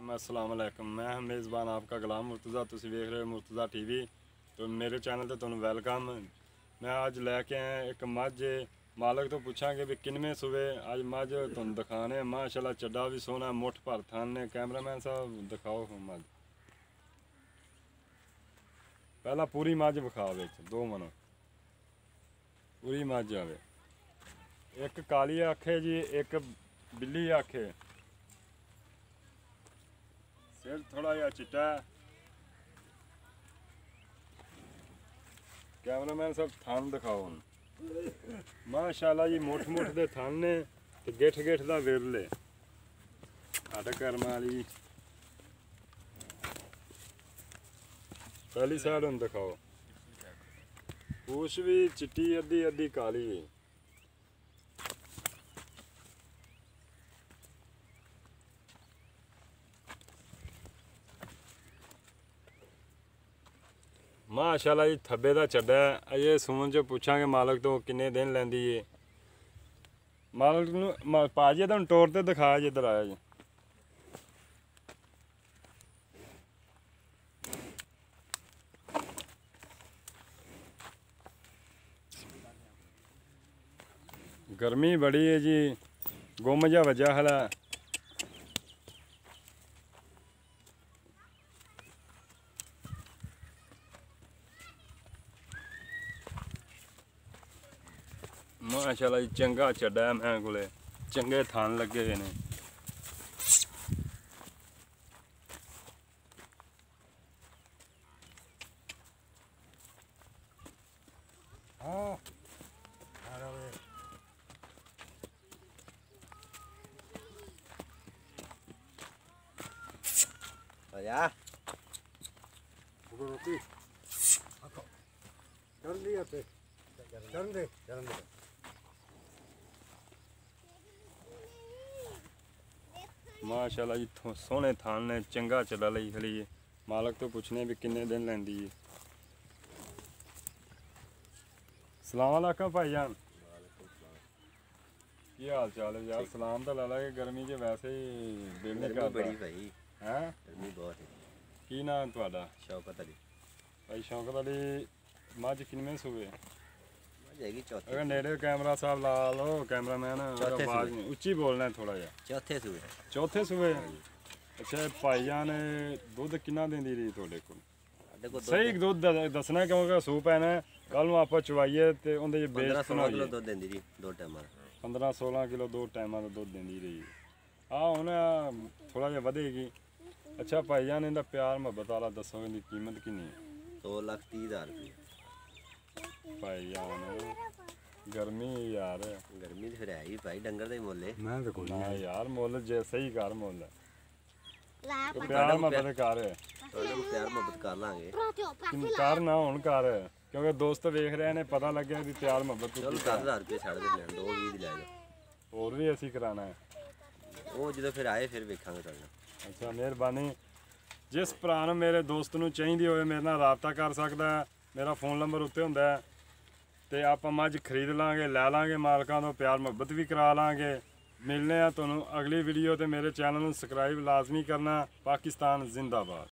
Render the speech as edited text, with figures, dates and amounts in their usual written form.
अस्सलाम वालेकुम। मैं हम मेज़बान आपका गुलाम मुर्तज़ा, तुसी वेख रहे हो मुर्तज़ा टीवी। तो मेरे चैनल ते तुहानू वेलकम। मैं अज लैके आया एक मझ, मालक तो पूछांगे भी किनवें सूबे। अज मझ तुहानू दिखाने माशाअल्लाह, चड्डा भी सोहना, मुठ भर थन ने। कैमरामैन साहब दिखाओ मझ, पहला पूरी मझ विखा विच दो मनो पूरी मझ आवे। एक काली आखे जी, एक बिल्ली आखे। सिर थोड़ा जिहा चिट्टा है। कैमरामैन साहब थन दिखाओ हुण। माशाअल्लाह जी, मुठ मुठ दे थन ने ते गिठ गिठ दा विरले। हट करम वाली पहली साइड हुण दिखाओ। पूछ भी चिट्टी, अद्धी अद्धी काली। माशाअल्लाह जी, थब्बे दा चड्डा है। अजे सून च पूछांगे मालक तो किन्ने दिन लैंदी है। मालक नूं पाजी तुहानू टोर ते दिखाया जी, इधर आया जी। गर्मी बड़ी है जी, गुम जा वजह हला। माशाअल्लाह जी, चंगा चड्डा है। मैं कोले चंगे थन लगे हुए ने। Ya. Roti. Jalan dia pe. Jalan deh, jalan deh. माशाअल्लाह जी, सोहने थान ने, चंगा चड्डा लई खड़ी है। मालक तो पुछने भी किन्ने दिन लैंदी है। सलाम अलैकुम भाईजान, की हाल चाल है यार? सलाम तो ला ला के गर्मी च वैसे ही दिल नहीं करता। बड़ी भाई, हैं? गर्मी बहुत है। की नाम तुहाडा? शौकत अली। भाई शौकत अली, मझ किनवें सूबे? जाएगी चौथे। अगर नेड़े कैमरा साहब ला लो, कैमरामैन आवाज नहीं उच्ची बोलना है थोड़ा जा। चौथे सूबे। चौथे सूबे। अच्छा भाईजान, दुध किन्ना देंदी रही तुहाडे कोल? सही दुध दसना, क्योंकि सूप है ना, कल नूं आपां चवाइए ते उहदे च बेच 15-16 किलो दुध देंदी जी, दो टाइम। 15-16 किलो दो टाइमां दा दुध देंदी रही। हुण थोड़ा जिहा वधेगी। अच्छा भाईजान, इहदा प्यार मुहब्बत वाला दसो, इहदी कीमत किन्नी है? 2,30,000 रुपये। भाईजान गर्मी यार, गर्मी तो फिर है ही भाई, डंगर का ही मुल है। मैं तो कोई ना यार, मुल जे सही कर मुल। तो प्यार मुहब्बत कर, प्यार मुहब्बत कर लांगे। कर ना हुण कर, क्योंकि दोस्त वेख रहे ने, पता लगे भी प्यार मुहब्बत। चलो 10,000 रुपये छड़ देने, 2,20 दी लै जाओ। होर भी असीं कराना है। वो जो फिर आए फिर वेखांगे तुहाडे। अच्छा मेहरबानी। जिस भरा नूं मेरे दोस्त नूं चाहीदी होवे, मेरे नाल राबता कर सकदा है। मेरा फोन नंबर उत्ते हुंदा है। ते आपां मझ खरीद लांगे, लै लांगे मालकां तों, प्यार मुहब्बत भी करा लांगे। मिलने आ तुहानूं अगली वीडियो ते। मेरे चैनल नूं सबसक्राइब लाजमी करना। पाकिस्तान जिंदाबाद।